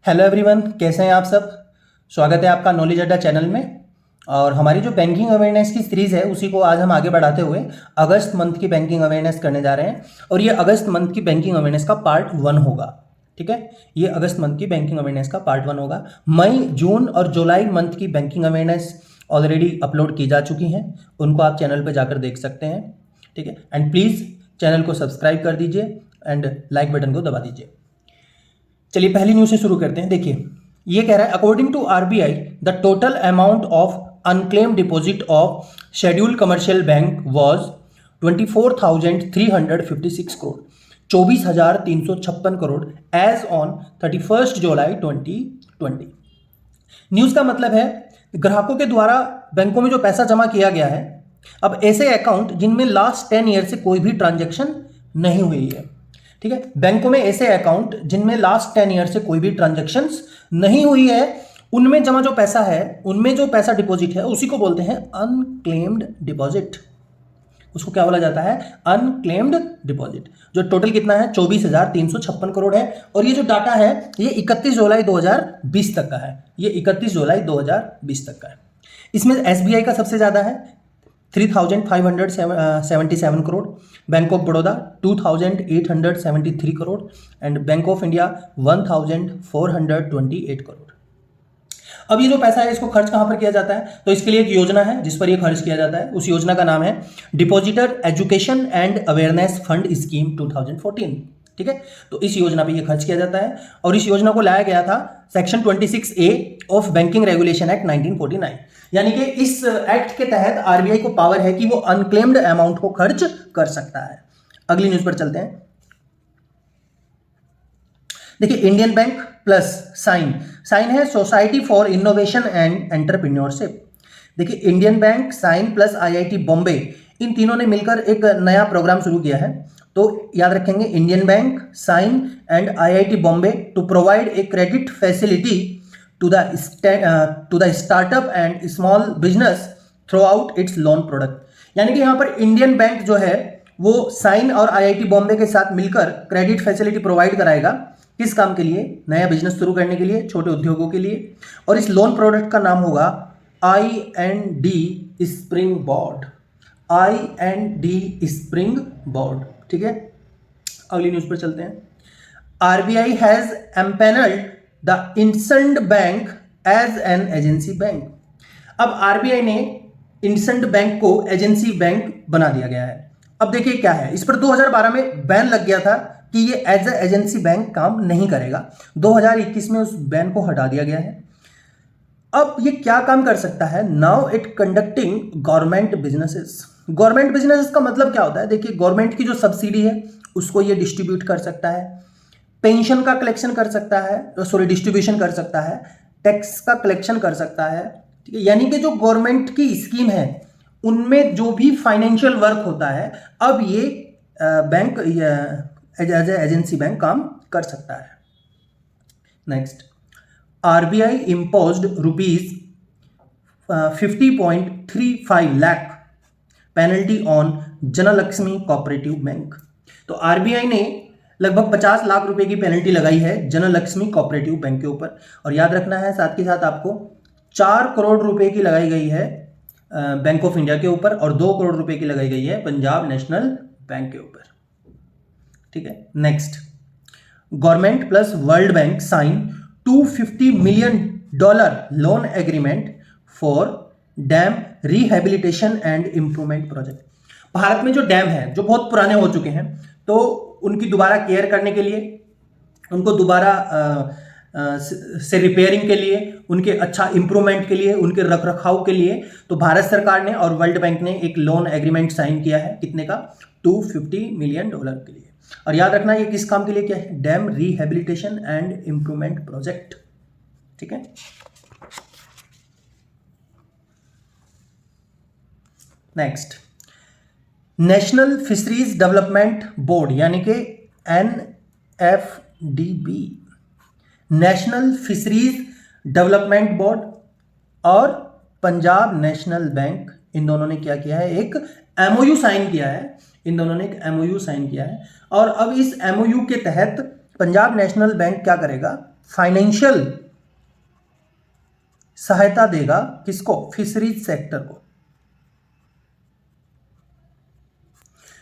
Hello everyone, कैसे हैं आप सब। स्वागत है आपका नॉलेज अड्डा चैनल में। और हमारी जो बैंकिंग अवेयरनेस की सीरीज़ है उसी को आज हम आगे बढ़ाते हुए अगस्त मंथ की बैंकिंग अवेयरनेस करने जा रहे हैं। और ये अगस्त मंथ की बैंकिंग अवेयरनेस का पार्ट 1 होगा। ठीक है, ये अगस्त मंथ की बैंकिंग अवेयरनेस का पार्ट 1 होगा। मई, जून और जुलाई मंथ की बैंकिंग अवेयरनेस ऑलरेडी अपलोड की जा चुकी हैं, उनको आप चैनल पर जाकर देख सकते हैं। ठीक है, एंड प्लीज़ चैनल को सब्सक्राइब कर दीजिए एंड लाइक बटन को दबा दीजिए। चलिए पहली न्यूज से शुरू करते हैं। देखिए, ये कह रहा है according to RBI the total amount of unclaim deposit of scheduled commercial bank was 24,356 crore, 24,356 crore as on 31 July 2020। News का मतलब है ग्राहकों के द्वारा बैंकों में जो पैसा जमा किया गया है, अब ऐसे अकाउंट जिनमें लास्ट 10 ईयर से कोई भी ट्रांजैक्शन नहीं हुई है। ठीक है, बैंकों में ऐसे अकाउंट जिनमें लास्ट 10 ईयर से कोई भी ट्रांजैक्शंस नहीं हुई है, उनमें जमा जो पैसा है, उनमें जो पैसा डिपॉजिट है, उसी को बोलते हैं अनक्लेम्ड डिपॉजिट। उसको क्या बोला जाता है? Unclaimed deposit. जो टोटल कितना है? 24,356 करोड़ है। और ये जो डाटा है ये 31 जुलाई 2020 तक का है। ये 31 जुलाई 2020 तक का है। इसमें एसबीआई का सबसे ज़्यादा है 3,577 crore, bank of Baroda 2,873 crore and bank of India 1,428 crore. अब ये जो पैसा है इसको खर्च कहाँ पर किया जाता है? तो इसके लिए एक योजना है जिस पर ये खर्च किया जाता है। उस योजना का नाम है depositor education and awareness fund scheme 2014। ठीक है, तो इस योजना पे ये खर्च किया जाता है और इस योजना को लाया गया था section 26A of banking regulation act 1949। यानी कि इस एक्ट के तहत आरबीआई को पावर है कि वो अनक्लेम्ड अमाउंट को खर्च कर सकता है। अगली न्यूज पर चलते हैं। देखिए, इंडियन बैंक प्लस साइन है society for innovation and entrepreneurship. देखिए, Indian Bank, SINE plus IIT Bombay, इन तीनों ने मिलकर एक नया प्रोग्राम शुरू किया है। तो याद रखेंगे, Indian Bank, sign and IIT Bombay to provide a credit facility to the startup and small business throughout its loan product. यानी कि यहाँ पर इंडियन बैंक जो है वो साइन और आईआईटी बॉम्बे के साथ मिलकर क्रेडिट फैसिलिटी प्रोवाइड कराएगा। किस काम के लिए? नया बिजनेस शुरू करने के लिए, छोटे उद्योगों के लिए। और इस लोन प्रोडक्ट का नाम होगा IND spring board. IND spring board. ठीक है, अगली न्यूज पर चलते हैं। आरबीआई हैज एम्पैनल्ड द इंसल्ड bank as an agency bank. अब आरबीआई ने इंसल्ड बैंक को एजेंसी बैंक बना दिया गया है। अब देखिए क्या है, इस पर 2012 में बैन लग गया था कि ये एज एजेंसी बैंक काम नहीं करेगा। 2021 में उस बैन को हटा दिया गया है। अब ये क्या काम कर सकता है? Now it conducting government businesses. Government businesses का मतलब क्या होता है? देखिए, गवर्नमेंट की जो सब्सिडी है उसको ये डिस्ट्रीब्यूट कर सकता है, पेंशन का कलेक्शन कर सकता है, डिस्ट्रीब्यूशन कर सकता है, टैक्स का कलेक्शन कर सकता है। ठीक है, यानी कि जो गवर्नमेंट की स्कीम है उनमें जो भी फाइनेंशियल वर्क होता है, अब ये बैंक एज एजेंसी बैंक काम कर सकता है। Next, RBI imposed ₹50.35 lakh penalty on Janalakshmi cooperative bank. तो आरबीआई ने लगभग 50 लाख रुपए की पेनल्टी लगाई है जनलक्ष्मी कोऑपरेटिव बैंक के ऊपर। और याद रखना है साथ के साथ आपको 4 करोड़ रुपए की लगाई गई है बैंक ऑफ इंडिया के ऊपर और 2 करोड़ रुपए की लगाई गई है पंजाब नेशनल बैंक के ऊपर। ठीक है, next, government plus world bank sign $250 million loan agreement for dam rehabilitation and improvement project. Bharat में जो डैम है जो बहुत पुराने हो चुके हैं, तो उनकी दोबारा केयर करने के लिए, उनको दोबारा से रिपेयरिंग के लिए, उनके अच्छा इंप्रूवमेंट के लिए, उनके रख रखाव के लिए, तो भारत सरकार ने और वर्ल्ड बैंक ने एक लोन एग्रीमेंट साइन किया है। कितने का? $250 मिलियन के लिए। और याद रखना ये किस काम के लिए किया है? Dam rehabilitation and improvement project. ठीक है, next, national fisheries development board यानी कि NFDB, national fisheries development board और पंजाब नेशनल बैंक, इन दोनों ने क्या किया है? एक MOU साइन किया है। इन दोनों ने एक MOU साइन किया है। और अब इस MOU के तहत पंजाब नेशनल बैंक क्या करेगा? फाइनेंशियल सहायता देगा किसको? फिशरीज सेक्टर को।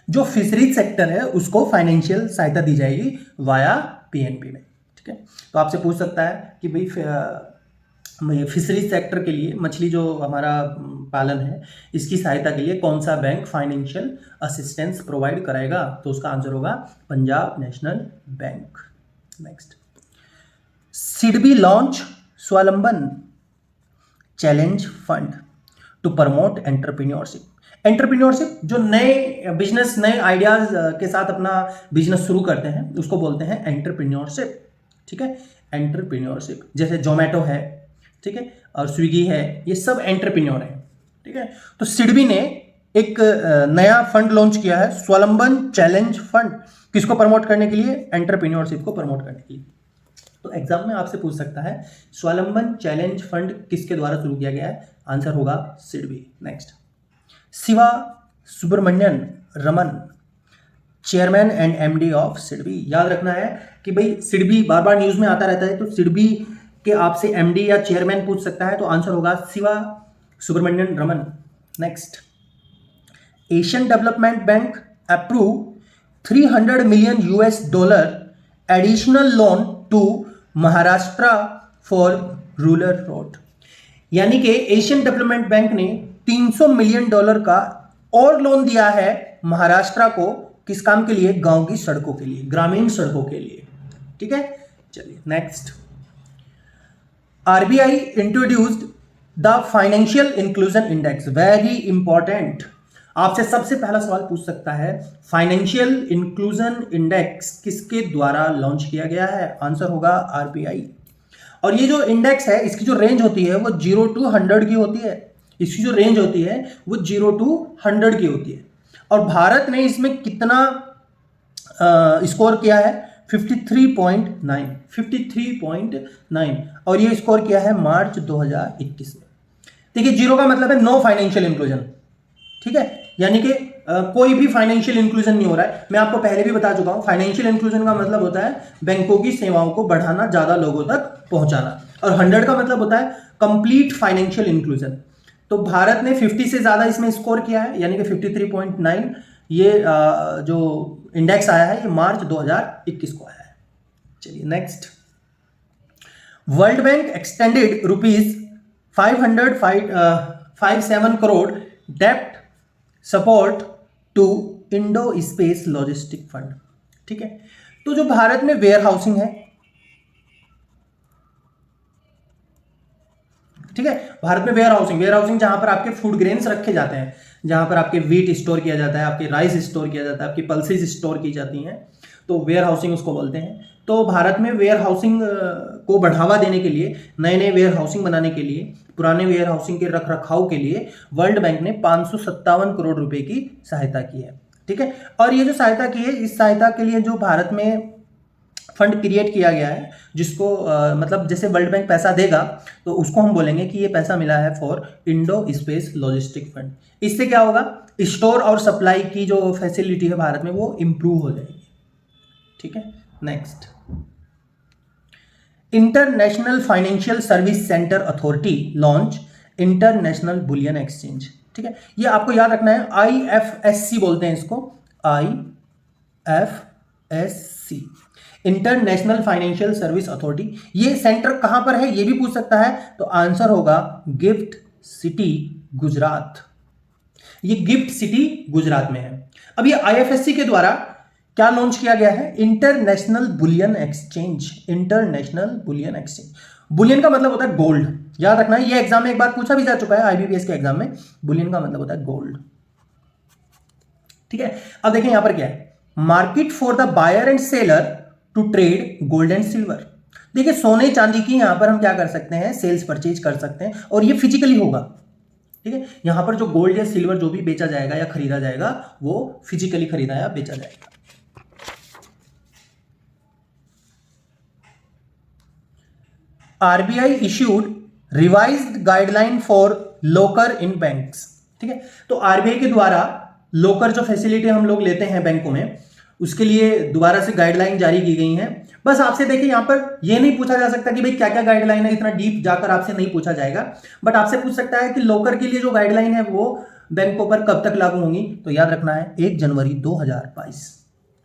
जो फिशरीज सेक्टर है उसको फाइनेंशियल सहायता दी जाएगी वाया पीएनबी में। ठीक है, तो आपसे पूछ सकता है कि भाई फिशरीज सेक्टर के लिए, मछली जो हमारा पालन है, इसकी सहायता के लिए कौन सा बैंक फाइनेंशियल असिस्टेंस प्रोवाइड कराएगा? तो उसका आंसर होगा Punjab National Bank. Next, SIDBI launch Swavalamban challenge fund to promote entrepreneurship. Entrepreneurship जो नए बिजनेस, नए आइडियाज के साथ अपना बिजनेस शुरू करते हैं उसको बोलते हैं एंटरप्रेन्योरशिप। ठीक है, एंटरप्रेन्योरशिप जैसे जोमेटो है, ठीक है, और स्विगी है, ये सब एंटरप्रेन्योर है। ठीक है, तो सिडबी ने एक नया फंड लॉन्च किया है, स्वावलंबन चैलेंज फंड, किसको प्रमोट करने के लिए? एंटरप्रेन्योरशिप को प्रमोट करने के लिए। तो एग्जाम में आपसे पूछ सकता है स्वावलंबन चैलेंज फंड किसके द्वारा शुरू किया गया है? आंसर होगा SIDBI. Next, Shiva Subramanian Raman, chairman and MD of SIDBI. याद रखना है कि भाई सिडबी बार बार न्यूज में आता रहता है, तो सिडबी के आपसे एमडी या चेयरमैन पूछ सकता है, तो आंसर होगा Shiva Subramanian Raman. Next, Asian development bank approve $300 million additional loan to Maharashtra for rural road. यानी कि एशियन डेवलपमेंट बैंक ने $300 मिलियन का और लोन दिया है महाराष्ट्र को, किस काम के लिए? गांव की सड़कों के लिए, ग्रामीण सड़कों के लिए। ठीक है, चलिए next, RBI introduced the financial inclusion index. Very important, आपसे सबसे पहला सवाल पूछ सकता है फाइनेंशियल इंक्लूजन इंडेक्स किसके द्वारा लॉन्च किया गया है? आंसर होगा आरबीआई। और ये जो इंडेक्स है इसकी जो रेंज होती है वो 0 to 100 की होती है। इसकी जो रेंज होती है वो 0 to 100 की होती है। और भारत ने इसमें कितना स्कोर किया है? 53.9, 53.9, और ये स्कोर किया है मार्च 2021 में। देखिए, 0 का मतलब है नो फाइनेंशियल इंक्लूजन। ठीक है, यानी कि कोई भी फाइनेंशियल इंक्लूजन नहीं हो रहा है। मैं आपको पहले भी बता चुका हूं, फाइनेंशियल इंक्लूजन का मतलब होता है बैंकों की सेवाओं को बढ़ाना, ज्यादा लोगों तक पहुंचाना। और 100 का मतलब होता है कंप्लीट फाइनेंशियल इंक्लूजन। तो भारत ने 50 से ज्यादा इसमें स्कोर किया है, यानी कि 53.9। ये जो इंडेक्स आया है ये मार्च 2021 को आया है। चलिए next, world bank extended ₹557 crore डेप्ट support to Indo space logistic fund. ठीक है, तो जो भारत में वेयर हाउसिंग है, ठीक है, भारत में वेयर हाउसिंग जहां पर आपके फूड ग्रेन्स रखे जाते हैं, जहां पर आपके व्हीट स्टोर किया जाता है, आपके राइस स्टोर किया जाता है, आपकी पल्सेस स्टोर की जाती हैं, तो वेयर हाउसिंग उसको बोलते हैं। तो भारत में वेयर हाउसिंग को बढ़ावा देने के लिए, नए नए वेयर हाउसिंग बनाने के लिए, पुराने वेयर हाउसिंग के रख रखाव के लिए वर्ल्ड बैंक ने 557 करोड़ रुपए की सहायता की है। ठीक है, और ये जो सहायता की है, इस सहायता के लिए जो भारत में फंड क्रिएट किया गया है, जिसको मतलब जैसे वर्ल्ड बैंक पैसा देगा तो उसको हम बोलेंगे कि ये पैसा मिला है for Indo space logistic fund. इससे क्या होगा? स्टोर और सप्लाई की जो फैसिलिटी है भारत में वो इंप्रूव हो जाएगी। ठीक है, next, international financial service centre authority launch international bullion exchange. ठीक है, ये आपको याद रखना है, IFSC बोलते हैं इसको, IFSC, international financial service authority. ये सेंटर कहां पर है ये भी पूछ सकता है, तो आंसर होगा गिफ्ट सिटी गुजरात। ये गिफ्ट सिटी गुजरात में है। अब ये IFSC के द्वारा क्या लॉन्च किया गया है? International bullion exchange. International bullion exchange, Boolean का मतलब होता है गोल्ड। याद रखना है, ये एग्जाम में एक बार पूछा भी जा चुका है IBPS के एग्जाम में, बुलियन का मतलब होता है गोल्ड। ठीक है, अब देखें यहां पर क्या है, market for the buyer and seller to trade gold and silver. देखिए, सोने चांदी की यहां पर हम क्या कर सकते हैं? सेल्स परचेज कर सकते हैं, और ये फिजिकली होगा। ठीक है, यहां पर जो गोल्ड या सिल्वर जो भी बेचा जाएगा या खरीदा जाएगा वो फिजिकली खरीदा या बेचा जाएगा। RBI issued revised guideline for locker in banks. ठीक है, तो आरबीआई के द्वारा लोकर जो फैसिलिटी हम लोग लेते हैं बैंकों में, उसके लिए दोबारा से गाइडलाइन जारी की गई हैं। बस आपसे देखिए यहाँ पर ये नहीं पूछा जा सकता कि भाई क्या क्या गाइडलाइन है, इतना डीप जाकर आपसे नहीं पूछा जाएगा, बट आपसे पूछ सकता है कि लॉकर के लिए जो गाइडलाइन है वो बैंकों पर कब तक लागू होंगी। तो याद रखना है 1 जनवरी 2022।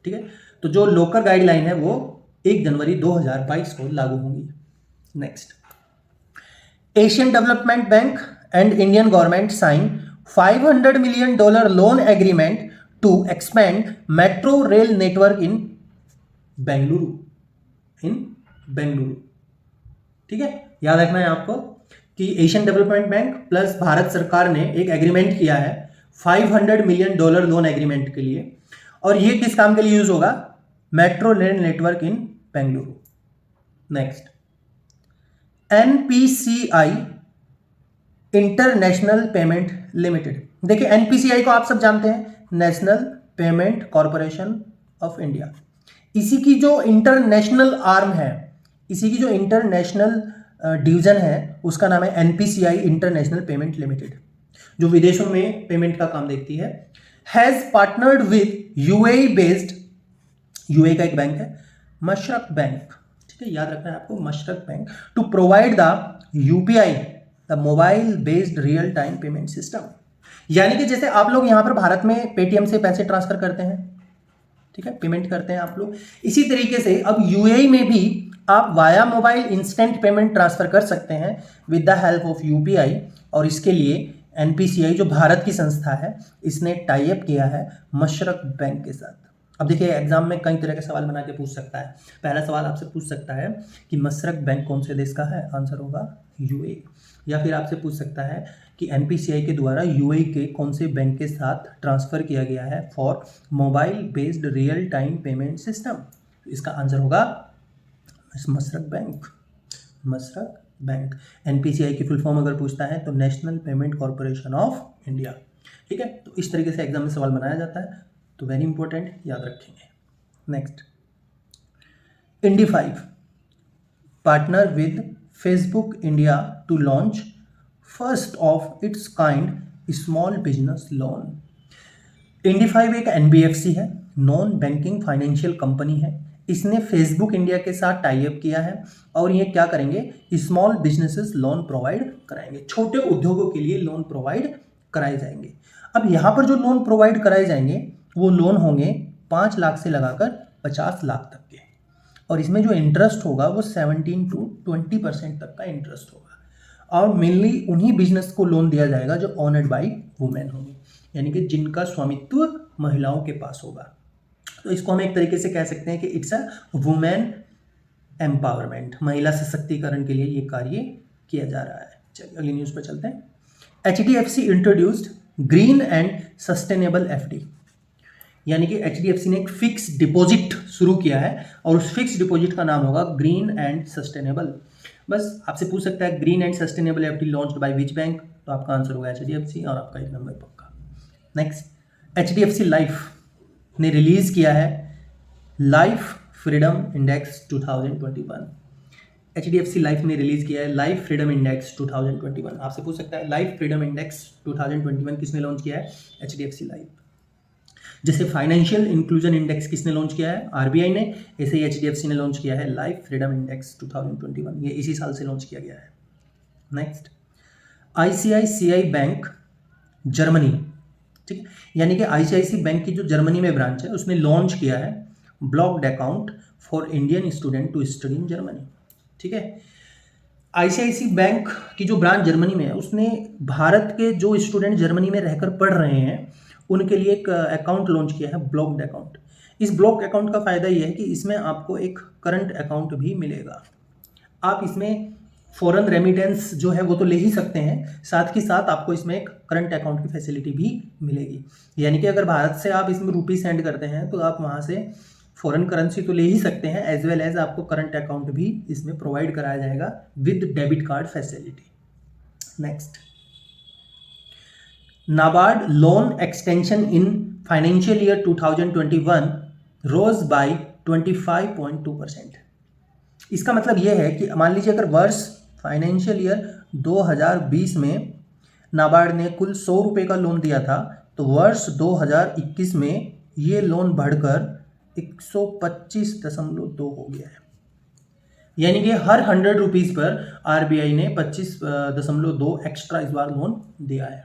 ठीक है, तो जो लॉकर गाइडलाइन है वो 1 जनवरी 2022 को लागू होंगी। Next, Asian development bank and Indian government sign $500 million loan agreement to expand metro rail network in Bengaluru. ठीक है, याद रखना है आपको कि Asian development bank plus Bharat सरकार ने एक एग्रीमेंट किया है $500 million लोन एग्रीमेंट के लिए, और ये किस काम के लिए यूज होगा? Metro rail network in Bengaluru. Next, NPCI international payment limited. देखिए एनपीसीआई को आप सब जानते हैं, national payment corporation of India. इसी की जो इंटरनेशनल आर्म है, इसी की जो इंटरनेशनल डिवीजन है, उसका नाम है एनपीसीआई इंटरनेशनल पेमेंट लिमिटेड, जो विदेशों में पेमेंट का काम देखती है। Has partnered with UAE based, UAE का एक बैंक है मशरक बैंक। ठीक है, याद रखना है आपको, Mashreq bank, to provide the UPI, the mobile based real time payment system. यानी कि जैसे आप लोग यहां पर भारत में पेटीएम से पैसे ट्रांसफर करते हैं, ठीक है, पेमेंट करते हैं आप लोग, इसी तरीके से अब यूएई में भी आप via mobile instant payment transfer कर सकते हैं with the help of UPI. और इसके लिए एनपीसीआई जो भारत की संस्था है, इसने टाई अप किया है मशरक बैंक के साथ। अब देखिए एग्जाम में कई तरह के सवाल बना के पूछ सकता है। पहला सवाल आपसे पूछ सकता है कि मशरक बैंक कौन से देश का है, आंसर होगा यूएई। या फिर आपसे पूछ सकता है कि एनपीसीआई के द्वारा यूएई के कौन से बैंक के साथ ट्रांसफर किया गया है for mobile based real time payment system. इसका आंसर होगा Mashrak bank. Mashrak bank. NPCI की फुल फॉर्म अगर पूछता है तो national payment corporation of India. ठीक है, तो इस तरीके से एग्जाम में सवाल बनाया जाता है, तो वेरी इंपॉर्टेंट, याद रखेंगे। नेक्स्ट, इंडी5 partner with Facebook India to launch first of its kind small business loan. इंडी5 एक एनबीएफसी है, नॉन बैंकिंग फाइनेंशियल कंपनी है। इसने फेसबुक इंडिया के साथ टाई अप किया है और ये क्या करेंगे, स्मॉल बिजनेसेस लोन प्रोवाइड कराएंगे, छोटे उद्योगों के लिए लोन प्रोवाइड कराए जाएंगे। अब यहाँ पर जो लोन प्रोवाइड कराए जाएंगे वो लोन होंगे 5 लाख से लगाकर 50 लाख तक के, और इसमें जो इंटरेस्ट होगा वो 17 to 20% तक का इंटरेस्ट होगा। और मेनली उन्हीं बिजनेस को लोन दिया जाएगा जो ऑनर्ड बाई वुमेन होंगे, यानी कि जिनका स्वामित्व महिलाओं के पास होगा। तो इसको हम एक तरीके से कह सकते हैं कि इट्स अ वुमेन एम्पावरमेंट, महिला सशक्तिकरण के लिए ये कार्य किया जा रहा है। चलिए अगली न्यूज़ पर चलते हैं। HDFC introduced green and sustainable FD, यानी कि एचडीएफसी ने एक फिक्स डिपॉजिट शुरू किया है और उस फिक्स डिपॉजिट का नाम होगा ग्रीन एंड सस्टेनेबल। बस आपसे पूछ सकता है green and sustainable FD launched by which bank, तो आपका आंसर होगा एचडीएफसी और आपका 1 नंबर पक्का। नेक्स्ट, एचडीएफसी लाइफ ने रिलीज किया है life freedom index 2021। HDFC life ने रिलीज किया है लाइफ फ्रीडम इंडेक्स 2021। आपसे पूछ सकता है लाइफ फ्रीडम इंडेक्स 2021 किसने लॉन्च किया है, एचडीएफसी लाइफ। जैसे फाइनेंशियल इंक्लूजन इंडेक्स किसने लॉन्च किया है, आरबीआई ने, ऐसे ही एचडीएफसी ने लॉन्च किया है लाइफ फ्रीडम इंडेक्स 2021, ये इसी साल से लॉन्च किया गया है। नेक्स्ट, आईसीआईसीआई बैंक जर्मनी, ठीक है, यानी कि आईसीआईसी बैंक की जो जर्मनी में ब्रांच है उसने लॉन्च किया है blocked account for Indian student to study in Germany. ठीक है, आईसीआईसी बैंक की जो ब्रांच जर्मनी में है उसने भारत के जो स्टूडेंट जर्मनी में रहकर पढ़ रहे हैं उनके लिए एक अकाउंट लॉन्च किया है, ब्लॉक्ड अकाउंट। इस ब्लॉक अकाउंट का फायदा यह है कि इसमें आपको एक करंट अकाउंट भी मिलेगा। आप इसमें फॉरेन रेमिटेंस जो है वो तो ले ही सकते हैं, साथ ही साथ आपको इसमें एक करंट अकाउंट की फैसिलिटी भी मिलेगी। यानी कि अगर भारत से आप इसमें रुपी सेंड करते हैं तो आप वहाँ से फॉरेन करेंसी तो ले ही सकते हैं, एज वेल एज आपको करंट अकाउंट भी इसमें प्रोवाइड कराया जाएगा with debit card facility. Next, NABARD loan extension in financial year 2021 rose by 25.2%। इसका मतलब यह है कि मान लीजिए अगर वर्ष फाइनेंशियल ईयर 2020 में नाबार्ड ने कुल 100 रुपये का लोन दिया था, तो वर्ष 2021 में ये लोन बढ़कर 125.2 हो गया है, यानी कि हर 100 रुपीज़ पर आरबीआई ने 25.2 एक्स्ट्रा इस बार लोन दिया है,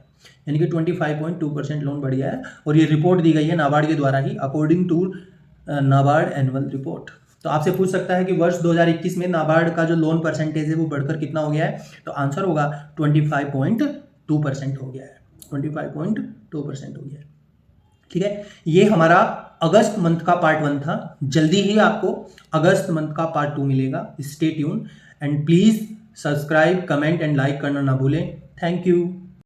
यानी कि 25.2% लोन बढ़ गया है। और ये रिपोर्ट दी गई है नाबार्ड के द्वारा ही, according to NABARD annual report. तो आपसे पूछ सकता है कि वर्ष 2021 में नाबार्ड का जो लोन परसेंटेज है वो बढ़कर कितना हो गया है, तो आंसर होगा 25.2% हो गया है, 25.2% हो गया है। ठीक है, ये हमारा अगस्त मंथ का पार्ट 1 था। जल्दी ही आपको अगस्त मंथ का पार्ट 2 मिलेगा। Stay tune and please subscribe, comment and like करना ना भूलें। Thank you.